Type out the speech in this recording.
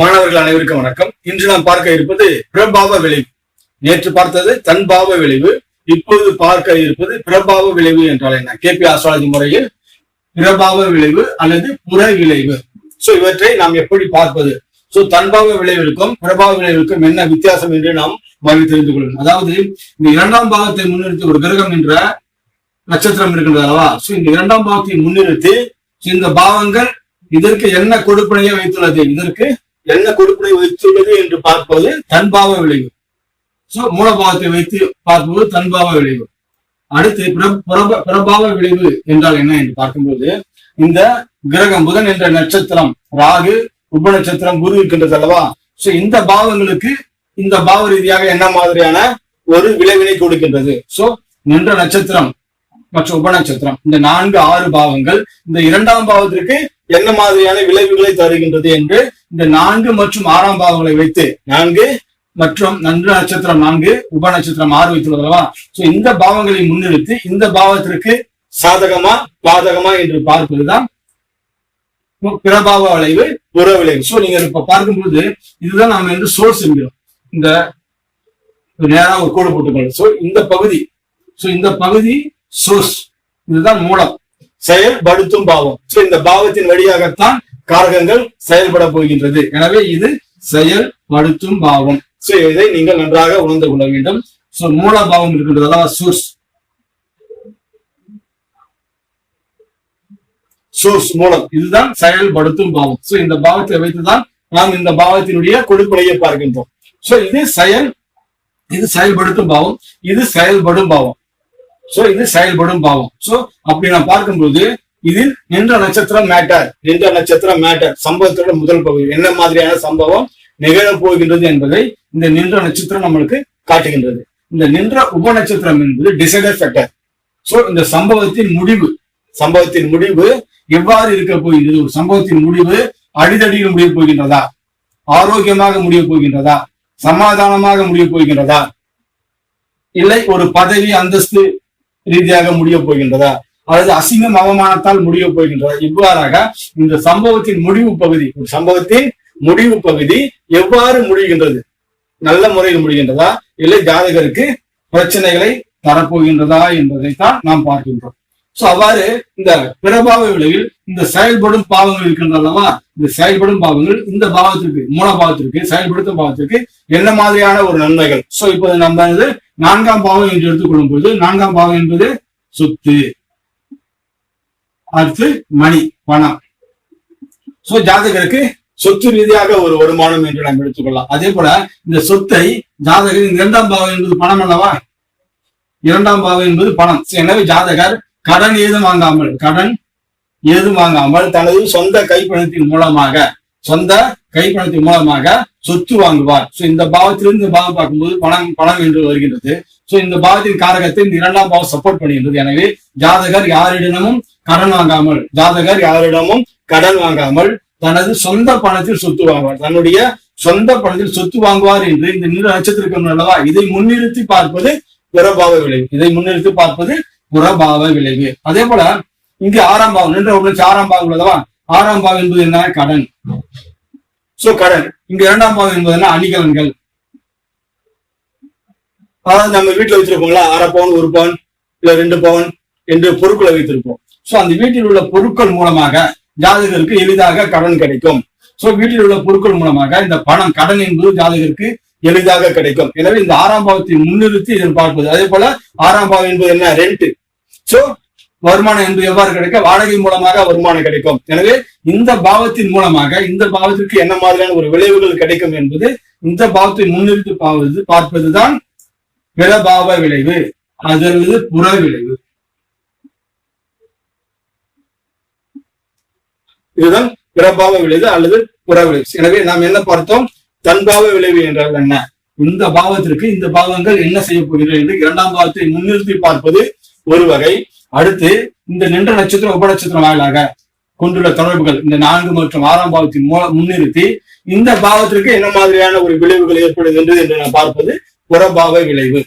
மாணவர்கள் அனைவருக்கும் வணக்கம். இன்று நாம் பார்க்க இருப்பது பிரபாவ விளைவு. நேற்று பார்த்தது தன்பாவ விளைவு, இப்போது பார்க்க இருப்பது பிரபாவ விளைவு என்றால் என்ன? கேபி ஆஸ்ட்ராலஜி முறையில் பிரபாவ விளைவு அல்லது புற விளைவு. இவற்றை நாம் எப்படி பார்ப்பது? தன்பாவ விளைவிற்கும் பிரபாவ விளைவிற்கும் என்ன வித்தியாசம் என்று நாம் தெரிந்து கொள்ளணும். அதாவது இந்த இரண்டாம் பாவத்தை முன்னிறுத்தி ஒரு கிரகம் என்ற நட்சத்திரம் இருக்கின்றது அல்லவா? இந்த இரண்டாம் பாவத்தை முன்னிறுத்தி இந்த பாவங்கள் இதற்கு என்ன கொடுப்பினையை வைத்துள்ளது, இதற்கு என்ன கொடுப்பினை வைத்துள்ளது என்று பார்ப்பது தன்பாவ விளைவு. மூலபாவத்தை வைத்து பார்ப்பது தன்பாவ விளைவு. அடுத்து பிரபாவ விளைவு என்றால் என்ன என்று பார்க்கும்போது, இந்த கிரகம் புதன் என்ற நட்சத்திரம், ராகு உப நட்சத்திரம், குரு இருக்கின்றது அல்லவா? இந்த பாவங்களுக்கு இந்த பாவ ரீதியாக என்ன மாதிரியான ஒரு விளைவினை கொடுக்கின்றது? நின்ற நட்சத்திரம் மற்றும் உப நட்சத்திரம், இந்த 4-6 பாவங்கள் இந்த இரண்டாம் பாவத்திற்கு என்ன மாதிரியான விளைவுகளை தருகின்றது என்று இந்த 4 மற்றும் 6ஆம் பாவங்களை வைத்து, 4 மற்றும் நின்ற நட்சத்திரம் 4, உப நட்சத்திரம் 6 வைத்துள்ளதல்லவா? இந்த பாவங்களை முன்னிறுத்தி இந்த பாவத்திற்கு சாதகமா பாதகமா என்று பார்ப்பதுதான் பிரபாவ விளைவு, புற விளைவு. நீங்க இப்ப பார்க்கும்போது இதுதான் நாம வந்து சோர்ஸ் என்கிறோம். இந்த நேரம் ஒரு கோடு போட்டுக்கொள்ளும். இந்த பகுதி, இந்த பகுதி சோர்ஸ், இதுதான் மூலம், செயல்படுத்தும் பாவம். இந்த பாவத்தின் வழியாகத்தான் காரகங்கள் செயல்பட போகின்றது. எனவே இது செயல்படுத்தும் பாவம். இதை நீங்கள் நன்றாக உணர்ந்து கொள்ள வேண்டும். மூல பாவம் இருக்கின்றது, அதாவது சோர்ஸ் மூலம், இதுதான் செயல்படுத்தும் பாவம். இந்த பாவத்தை வைத்துதான் நாம் இந்த பாவத்தினுடைய கொடுப்பனையை பார்க்கின்றோம். இது செயல்படுத்தும் பாவம், இது செயல்படும் பாவம். இது செயல்படும் பாவம். அப்படி நான் பார்க்கும்போது இதில் நின்ற நட்சத்திரம் மேட்டர், சம்பவத்தோட முதல் பகுதி, என்ன மாதிரியான சம்பவம் நிகழப் போகின்றது என்பதை இந்த நின்ற நட்சத்திரம் நம்மளுக்கு காட்டுகின்றது. இந்த நின்ற உப நட்சத்திரம் என்பது டிசைடர் ஃபேக்டர். இந்த சம்பவத்தின் முடிவு எவ்வாறு இருக்க போகின்றது? ஒரு சம்பவத்தின் முடிவு அடிதடியில் முடிய போகின்றதா, ஆரோக்கியமாக முடிய போகின்றதா, சமாதானமாக முடிய போகின்றதா, இல்லை ஒரு பதவி அந்தஸ்து ரீதியாக முடிய போகின்றதா, அல்லது அசிங்கம் அவமானத்தால் முடிய போகின்றதா? இவ்வாறாக இந்த சம்பவத்தின் முடிவு பகுதி எவ்வாறு முடிகின்றது? நல்ல முறையில் முடிகின்றதா, இல்லை ஜாதகருக்கு பிரச்சனைகளை தரப்போகின்றதா என்பதைத்தான் நாம் பார்க்கின்றோம். அவ்வாறு இந்த பிரபாவ விளைவில் இந்த செயல்படும் பாவங்கள் இருக்கின்றனவா? இந்த செயல்படும் பாவங்கள் இந்த பாவத்திற்கு, மூல பாவத்திற்கு, செயல்படுத்தும் பாவத்திற்கு என்ன மாதிரியான ஒரு நன்மைகள்? இப்போது நம்ம 4ஆம் பாவம் என்று எடுத்துக்கொள்ளும் போது, 4ஆம் பாவம் என்பது சொத்து, அடுத்து மணி, பணம். ஜாதகருக்கு சொத்து ரீதியாக ஒரு வருமானம் என்று நாம் எடுத்துக்கொள்ளலாம். அதே போல இந்த சொத்தை ஜாதகர், 2ஆம் பாவம் என்பது பணம் அல்லவா? 2ஆம் பாவம் என்பது பணம். எனவே ஜாதகர் கடன் ஏதும் வாங்காமல் தனது சொந்த கைப்பணத்தின் மூலமாக சொத்து வாங்குவார். இந்த பாவத்திலிருந்து இந்த பாவம் பார்க்கும்போது பணம் என்று வருகின்றது. இந்த பாவத்தின் காரகத்தை இந்த 2ஆம் பாவம் சப்போர்ட் பண்ணுகின்றது. எனவே ஜாதகர் யாரிடமும் கடன் வாங்காமல் தனது சொந்த பணத்தில் சொத்து வாங்குவார், தன்னுடைய சொந்த பணத்தில் சொத்து வாங்குவார் என்று இந்த நின்ற நட்சத்திரம் அல்லவா? இதை முன்னிறுத்தி பார்ப்பது பிரபாவ விளைவு. அதே போல இங்கு 6ஆம் பாவம், நின்ற 6ஆம் பாவம் உள்ளதவா? 6ஆம் பாவம் என்பது என்ன? கடன். கடன். இங்க 2ஆம் பாவம் என்பது என்ன? அணிகலன்கள். அதாவது நம்ம வீட்டுல வச்சிருப்போங்களா, 1/2 பவுன், 1 பவுன், இல்ல 2 பவுன் என்று பொருட்களை வைத்திருப்போம். அந்த வீட்டில் உள்ள பொருட்கள் மூலமாக ஜாதகருக்கு எளிதாக கடன் கிடைக்கும். வீட்டில் உள்ள பொருட்கள் மூலமாக இந்த பணம், கடன் என்பது ஜாதகருக்கு எளிதாக கிடைக்கும். எனவே இந்த 6ஆம் பாவத்தை முன்னிறுத்தி இதில் பார்ப்பது. அதே போல 6ஆம் பாவம் என்பது என்ன? ரெண்ட். வருமானம் என்பது எவ்வாறு கிடைக்க? வாடகை மூலமாக வருமானம் கிடைக்கும். எனவே இந்த பாவத்தின் மூலமாக இந்த பாவத்திற்கு என்ன மாதிரியான ஒரு விளைவுகள் கிடைக்கும் என்பது இந்த பாவத்தை முன்னிறுத்தி பார்ப்பதுதான் பிரபாவ விளைவு அல்லது புற விளைவு. இதுதான் பிரபாவ விளைவு அல்லது புற விளைவு. எனவே நாம் என்ன பார்த்தோம்? தன்பாவ விளைவு என்றால் என்ன? இந்த பாவத்திற்கு இந்த பாவங்கள் என்ன செய்ய போகிறது என்று 2ஆம் பாவத்தை முன்னிறுத்தி பார்ப்பது ஒரு வகை. அடுத்து இந்த நின்ற நட்சத்திரம் உப நட்சத்திரம் வாயிலாக கொண்டுள்ள தொடர்புகள், இந்த 4 மற்றும் 6ஆம் பாவத்தின் முன்னிறுத்தி இந்த பாவத்திற்கு என்ன மாதிரியான ஒரு விளைவுகள் ஏற்படுகின்றது என்று நாம் பார்ப்பது புறபாவ விளைவு.